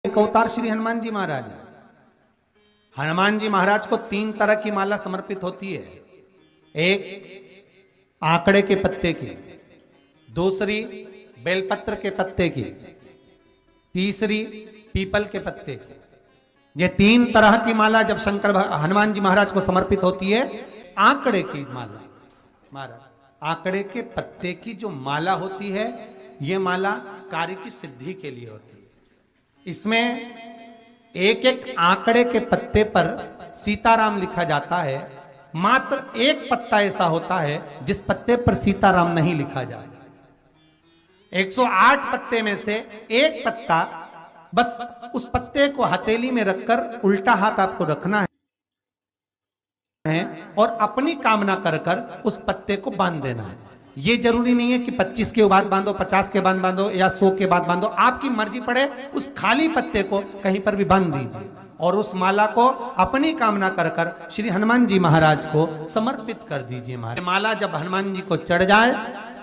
एक अवतार श्री हनुमान जी महाराज। हनुमान जी महाराज को 3 तरह की माला समर्पित होती है। एक आंकड़े के पत्ते की, दूसरी बेलपत्र के पत्ते की, तीसरी पीपल के पत्ते की। ये 3 तरह की माला जब हनुमान जी महाराज को समर्पित होती है। आंकड़े की माला, महाराज आंकड़े के पत्ते की जो माला होती है, ये माला कार्य की सिद्धि के लिए होती है। इसमें एक एक आंकड़े के पत्ते पर सीताराम लिखा जाता है। मात्र एक पत्ता ऐसा होता है जिस पत्ते पर सीताराम नहीं लिखा जाता। 108 पत्ते में से एक पत्ता, बस उस पत्ते को हथेली में रखकर उल्टा हाथ आपको रखना है और अपनी कामना कर कर उस पत्ते को बांध देना है। ये जरूरी नहीं है कि 25 के बाद बांधो, 50 के बाद बांधो या 100 के बाद बांधो, आपकी मर्जी पड़े। उस खाली पत्ते को कहीं पर भी बांध दीजिए और उस माला को अपनी कामना कर कर श्री हनुमान जी महाराज को समर्पित कर दीजिए। माला जब हनुमान जी को चढ़ जाए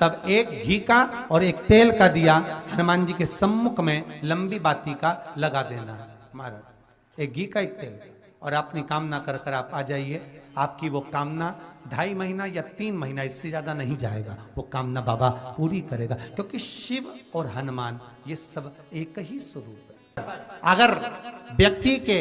तब एक घी का और एक तेल का दिया हनुमान जी के सम्मुख में लंबी बाती का लगा देना है महाराज। एक घी का, एक तेल, और अपनी कामना कर कर आप आ जाइए। आपकी वो कामना 2.5 महीना या 3 महीना, इससे ज्यादा नहीं जाएगा, वो कामना बाबा पूरी करेगा। क्योंकि शिव और हनुमान ये सब एक ही स्वरूप है। अगर व्यक्ति के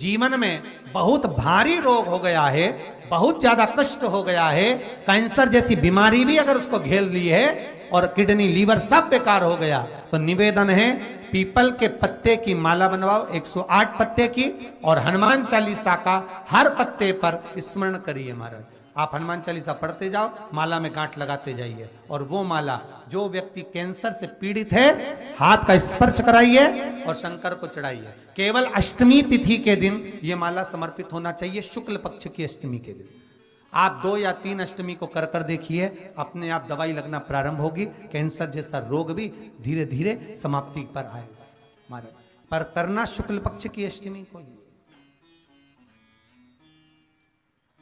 जीवन में बहुत भारी रोग हो गया है, बहुत ज्यादा कष्ट हो गया है, कैंसर जैसी बीमारी भी अगर उसको घेर ली है और किडनी लीवर सब बेकार हो गया, तो निवेदन है पीपल के पत्ते की माला बनवाओ, 108 पत्ते की, और हनुमान चालीसा का हर पत्ते पर स्मरण करिए महाराज। आप हनुमान चालीसा पढ़ते जाओ, माला में गांठ लगाते जाइए, और वो माला जो व्यक्ति कैंसर से पीड़ित है हाथ का स्पर्श कराइए और शंकर को चढ़ाइए। केवल अष्टमी तिथि के दिन ये माला समर्पित होना चाहिए, शुक्ल पक्ष की अष्टमी के दिन। आप 2 या 3 अष्टमी को कर कर देखिए, अपने आप दवाई लगना प्रारंभ होगी। कैंसर जैसा रोग भी धीरे धीरे समाप्ति पर आएगा महाराज। पर करना शुक्ल पक्ष की अष्टमी को ही।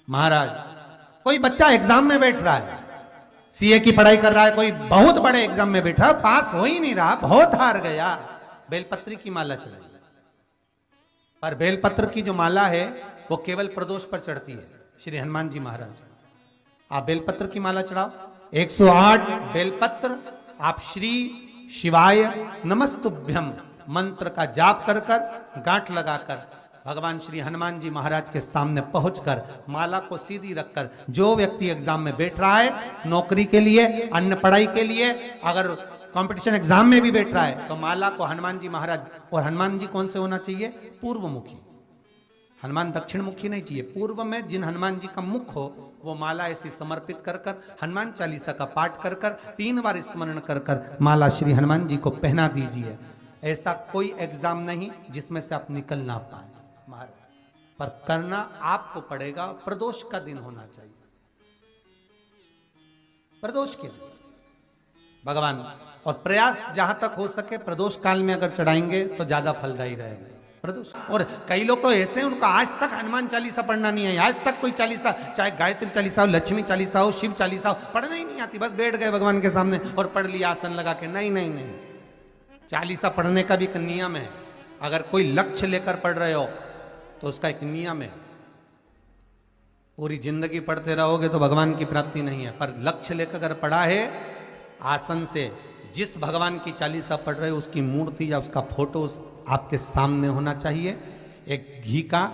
महाराज कोई बच्चा एग्जाम में बैठ रहा है, सीए की पढ़ाई कर रहा है, कोई बहुत बड़े एग्जाम में बैठा है, पास हो ही नहीं रहा, बहुत हार गया, बेलपत्र की माला चढ़ाई। पर बेलपत्र की जो माला है वो केवल प्रदोष पर चढ़ती है श्री हनुमान जी महाराज। आप बेलपत्र की माला चढ़ाओ, 108 बेलपत्र आप श्री शिवाय नमस्तुभ्यम मंत्र का जाप कर कर गांठ लगाकर भगवान श्री हनुमान जी महाराज के सामने पहुंचकर माला को सीधी रखकर, जो व्यक्ति एग्जाम में बैठ रहा है, नौकरी के लिए, अन्य पढ़ाई के लिए, अगर कंपटीशन एग्जाम में भी बैठ रहा है, तो माला को हनुमान जी महाराज, और हनुमान जी कौन से होना चाहिए? पूर्वमुखी। हनुमान दक्षिण मुखी नहीं चाहिए, पूर्व में जिन हनुमान जी का मुख हो वो माला ऐसी समर्पित कर कर हनुमान चालीसा का पाठ कर कर 3 बार स्मरण कर कर माला श्री हनुमान जी को पहना दीजिए। ऐसा कोई एग्जाम नहीं जिसमें से आप निकल ना पाए महाराज, पर करना आपको पड़ेगा। प्रदोष का दिन होना चाहिए, प्रदोष के दिन भगवान, और प्रयास जहां तक हो सके प्रदोष काल में अगर चढ़ाएंगे तो ज्यादा फलदायी रहेगा प्रदोष। और कई लोग तो ऐसे हैं उनको आज तक हनुमान चालीसा पढ़ना नहीं है, आज तक कोई चालीसा, चाहे गायत्री चालीसा हो, लक्ष्मी चालीसा हो, शिव चालीसा हो, पढ़ना ही नहीं आती, बस बैठ गए भगवान के सामने और पढ़ लिया आसन लगा के। नहीं नहीं नहीं, चालीसा पढ़ने का भी एक नियम है। अगर कोई लक्ष्य लेकर पढ़ रहे हो तो उसका एक नियम है। पूरी जिंदगी पढ़ते रहोगे तो भगवान की प्राप्ति नहीं है, पर लक्ष्य लेकर अगर पढ़ा है, आसन से जिस भगवान की चालीसा पढ़ रहे हो उसकी मूर्ति या उसका फोटो आपके सामने होना चाहिए। एक घी का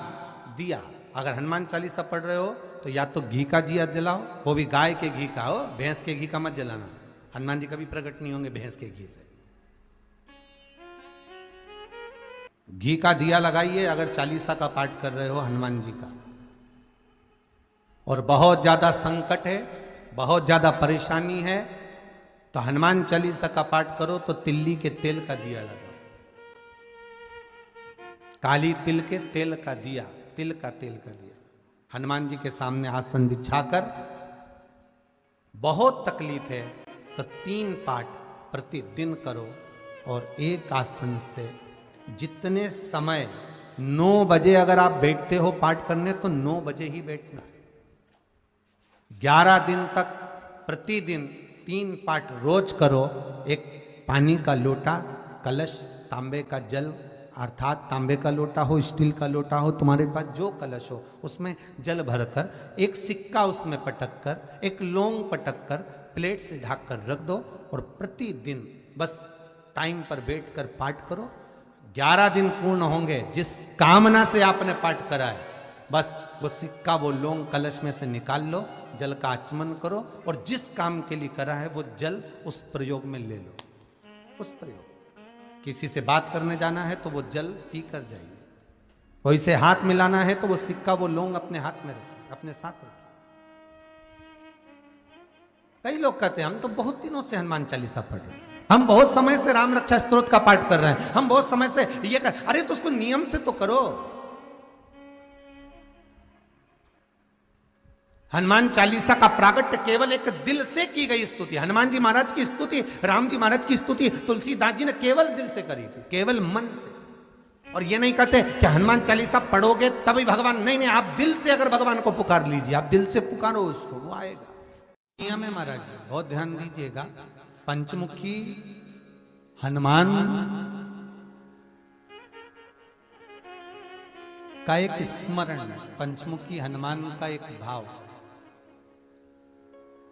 दिया, अगर हनुमान चालीसा पढ़ रहे हो तो या तो घी का दिया जलाओ, वो भी गाय के घी का हो, भैंस के घी का मत जलाना। हनुमान जी कभी प्रकट नहीं होंगे भैंस के घी से। घी का दिया लगाइए अगर चालीसा का पाठ कर रहे हो हनुमान जी का। और बहुत ज्यादा संकट है, बहुत ज्यादा परेशानी है, तो हनुमान चालीसा का पाठ करो तो तिल्ली के तेल का दिया लगाओ, काली तिल के तेल का दिया, तिल का तेल का दिया हनुमान जी के सामने आसन बिछाकर। बहुत तकलीफ है तो 3 पाठ प्रतिदिन करो, और एक आसन से जितने समय, 9 बजे अगर आप बैठते हो पाठ करने तो 9 बजे ही बैठना है। 11 दिन तक प्रतिदिन 3 पाठ रोज करो। एक पानी का लोटा, कलश, तांबे का जल अर्थात तांबे का लोटा हो, स्टील का लोटा हो, तुम्हारे पास जो कलश हो, उसमें जल भरकर एक सिक्का उसमें पटक कर, एक लौंग पटक कर प्लेट से ढक कर रख दो और प्रतिदिन बस टाइम पर बैठकर पाठ करो। 11 दिन पूर्ण होंगे, जिस कामना से आपने पाठ करा है, बस वो सिक्का, वो लौंग कलश में से निकाल लो, जल का आचमन करो और जिस काम के लिए करा है वो जल उस प्रयोग में ले लो। उस प्रयोग, किसी से बात करने जाना है तो वो जल पी कर जाइए, कोई से हाथ मिलाना है तो वो सिक्का, वो लौंग अपने हाथ में रखिए, अपने साथ रखिए। कई लोग कहते हैं हम तो बहुत दिनों से हनुमान चालीसा पढ़ रहे हैं, हम बहुत समय से राम रक्षा स्तोत्र का पाठ कर रहे हैं, हम बहुत समय से ये कर, अरे तो उसको नियम से तो करो। हनुमान चालीसा का प्रागट्य केवल एक दिल से की गई स्तुति, हनुमान जी महाराज की स्तुति, राम जी महाराज की स्तुति तुलसीदास जी ने केवल दिल से करी थी, केवल मन से। और ये नहीं कहते कि हनुमान चालीसा पढ़ोगे तभी भगवान, नहीं नहीं, आप दिल से अगर भगवान को पुकार लीजिए, आप दिल से पुकारो उसको, वो आएगा। नियम है महाराज, बहुत ध्यान दीजिएगा। पंचमुखी हनुमान का एक स्मरण, पंचमुखी हनुमान का एक भाव।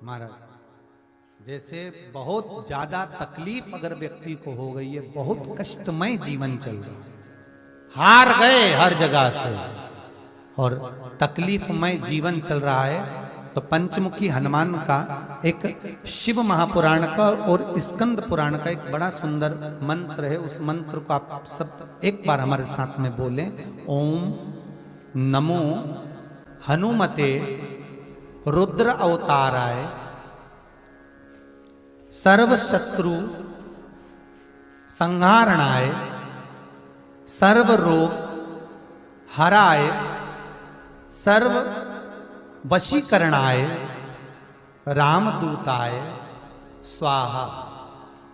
महाराज, जैसे बहुत ज्यादा तकलीफ अगर व्यक्ति को हो गई है, बहुत कष्टमय जीवन चल रहा है, हार गए हर जगह से और तकलीफमय जीवन चल रहा है, तो पंचमुखी हनुमान का एक शिव महापुराण का और स्कंद पुराण का एक बड़ा सुंदर मंत्र है। उस मंत्र को आप सब एक बार हमारे साथ में बोलें। ओम नमो हनुमते रुद्र अवताराय सर्व शत्रु संहारणाय सर्व रोग हराय सर्व वशीकरणाय रामदूताय स्वाहा।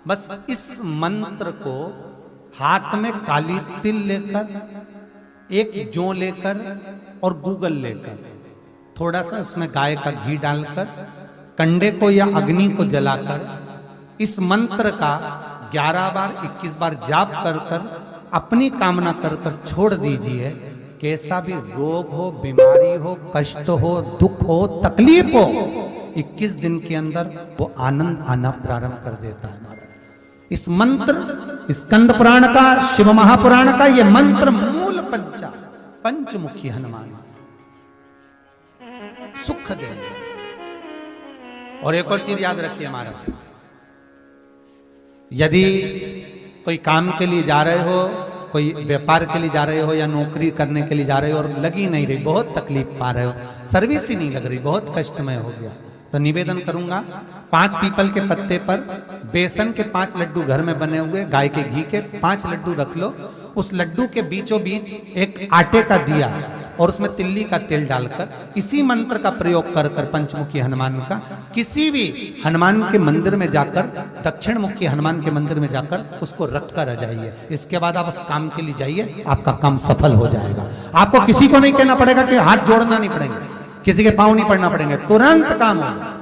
बस इस मंत्र को हाथ में काली तिल लेकर, एक जौ लेकर और गूगल लेकर, थोड़ा सा उसमें गाय का घी डालकर, कंडे को या अग्नि को जलाकर इस मंत्र का 11 बार 21 बार जाप कर कर अपनी कामना कर कर छोड़ दीजिए। कैसा भी रोग हो, बीमारी हो, कष्ट हो, दुख हो, तकलीफ हो, 21 दिन के अंदर वो आनंद आना प्रारंभ कर देता है। इस मंत्र, स्कंद पुराण का, शिव महापुराण का ये मंत्र मूल पंचमुखी हनुमान सुख देंगे। और एक और चीज याद रखिए हमारा, यदि कोई काम के लिए जा रहे हो, कोई व्यापार के लिए जा रहे हो या नौकरी करने के लिए जा रहे हो और लगी नहीं रही, बहुत तकलीफ पा रहे हो, सर्विस ही नहीं लग रही, बहुत कष्टमय हो गया, तो निवेदन करूंगा 5 पीपल के पत्ते पर बेसन के 5 लड्डू घर में बने हुए, गाय के घी के 5 लड्डू रख लो, उस लड्डू के बीचों बीच एक आटे का दिया और उसमें तिल्ली का तेल डालकर इसी मंत्र का प्रयोग कर कर पंचमुखी हनुमान का किसी भी हनुमान के मंदिर में जाकर, दक्षिण मुखी हनुमान के मंदिर में जाकर उसको रख कर आ जाइए। इसके बाद आप उस काम के लिए जाइए, आपका काम सफल हो जाएगा। आपको किसी को नहीं कहना पड़ेगा कि हाथ जोड़ना नहीं पड़ेंगे, किसी के पांव नहीं पड़ना पड़ेंगे, तुरंत काम होगा।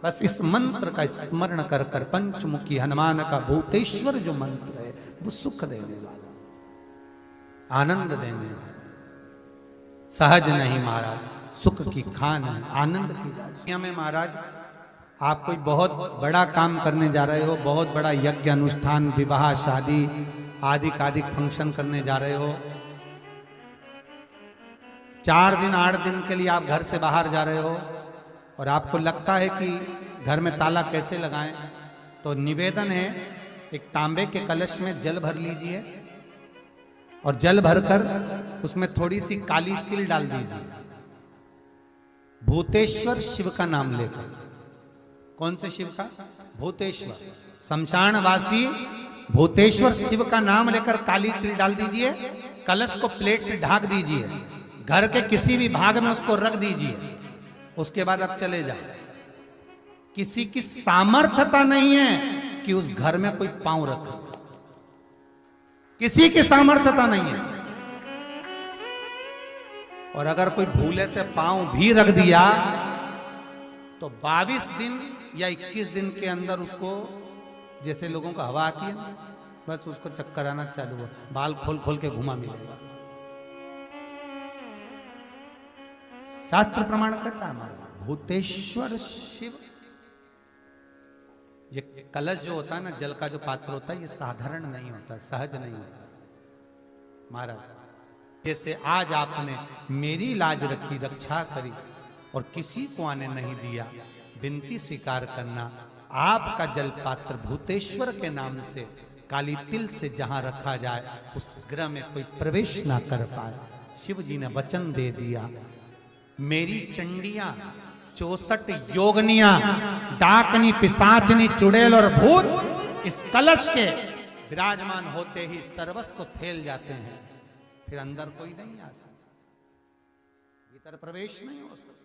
बस इस मंत्र का स्मरण कर कर पंचमुखी हनुमान का भूतेश्वर जो मंत्र है वो सुख देने वाला, आनंद देने वाला, सहज नहीं महाराज, सुख की खान है, आनंद की राशि में। महाराज, आप कोई बहुत बड़ा काम करने जा रहे हो, बहुत बड़ा यज्ञ अनुष्ठान, विवाह, शादी आदि फंक्शन करने जा रहे हो, 4 दिन 8 दिन के लिए आप घर से बाहर जा रहे हो और आपको लगता है कि घर में ताला कैसे लगाएं, तो निवेदन है एक तांबे के कलश में जल भर लीजिए और जल भरकर उसमें थोड़ी सी काली तिल डाल दीजिए, भूतेश्वर शिव का नाम लेकर। कौन से शिव का? भूतेश्वर, शमशानवासी भूतेश्वर शिव का नाम लेकर काली तिल डाल दीजिए, कलश को प्लेट से ढक दीजिए, घर के किसी भी भाग में उसको रख दीजिए। उसके बाद आप चले जाओ। किसी की सामर्थ्यता नहीं है कि उस घर में कोई पांव रखे, किसी की सामर्थ्यता नहीं है। और अगर कोई भूले से पांव भी रख दिया तो 22 दिन या 21 दिन के अंदर उसको, जैसे लोगों को हवा आती है, बस उसको चक्कर आना चालू हुआ, बाल खोल खोल के घुमा मिलेगा। शास्त्र प्रमाण करता है हमारा भूतेश्वर शिव। ये कलश जो होता है ना, जल का जो पात्र होता है, ये साधारण नहीं होता, सहज नहीं होता महाराज। जैसे आज आपने मेरी लाज रखी, रक्षा करी और किसी को आने नहीं दिया, विनती स्वीकार करना। आपका जल पात्र भूतेश्वर के नाम से काली तिल से जहां रखा जाए उस ग्रह में कोई प्रवेश ना कर पाए। शिव जी ने वचन दे दिया, मेरी चंडियां 64 योगनियां, डाकनी, पिशाचनी, चुड़ैल और भूत इस कलश के विराजमान होते ही सर्वस्व फैल जाते हैं, फिर अंदर कोई नहीं आ सकता, भीतर प्रवेश नहीं हो सकता।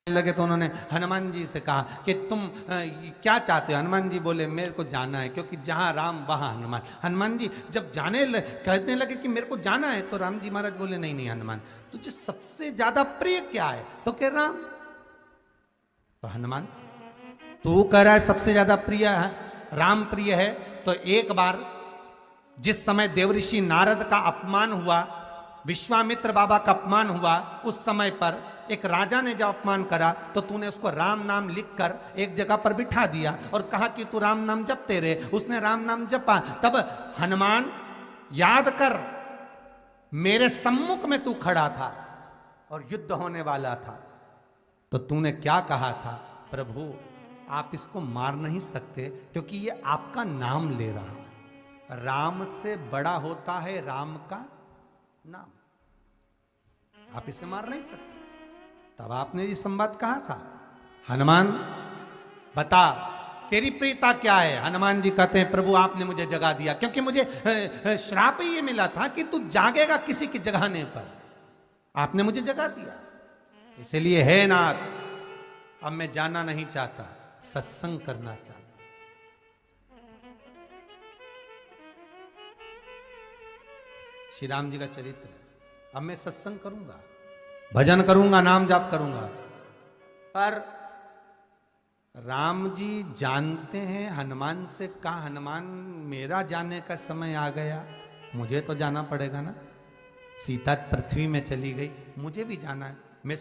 लगे तो उन्होंने हनुमान जी से कहा कि तुम क्या चाहते हो? हनुमान जी बोले मेरे को जाना है, क्योंकि जहां राम वहां हनुमान। हनुमान जी जब कहने लगे कि मेरे को जाना है, तो राम जी महाराज बोले नहीं नहीं हनुमान, तुझे सबसे ज्यादा प्रिय क्या है? तो कह राम। तो हनुमान तू कह रहा है सबसे ज्यादा प्रिय है राम प्रिय है, तो एक बार जिस समय देवऋषि नारद का अपमान हुआ, विश्वामित्र बाबा का अपमान हुआ, उस समय पर एक राजा ने जब अपमान करा तो तूने उसको राम नाम लिखकर एक जगह पर बिठा दिया और कहा कि तू राम नाम जपते रहे। उसने राम नाम जपा। तब हनुमान याद कर, मेरे सम्मुख में तू खड़ा था और युद्ध होने वाला था, तो तूने क्या कहा था? प्रभु आप इसको मार नहीं सकते क्योंकि ये आपका नाम ले रहा है। राम से बड़ा होता है राम का नाम, आप इसे मार नहीं सकते। तब आपने ये संवाद कहा था, हनुमान बता तेरी प्रियता क्या है? हनुमान जी कहते हैं प्रभु आपने मुझे जगा दिया, क्योंकि मुझे श्राप ये मिला था कि तू जागेगा किसी की जगाने पर, आपने मुझे जगा दिया। इसलिए है नाथ, अब मैं जाना नहीं चाहता, सत्संग करना चाहता। श्री राम जी का चरित्र है। अब मैं सत्संग करूंगा, भजन करूंगा, नाम जाप करूंगा। पर राम जी जानते हैं हनुमान से कहा, हनुमान मेरा जाने का समय आ गया, मुझे तो जाना पड़ेगा ना। सीता पृथ्वी में चली गई, मुझे भी जाना है। मैं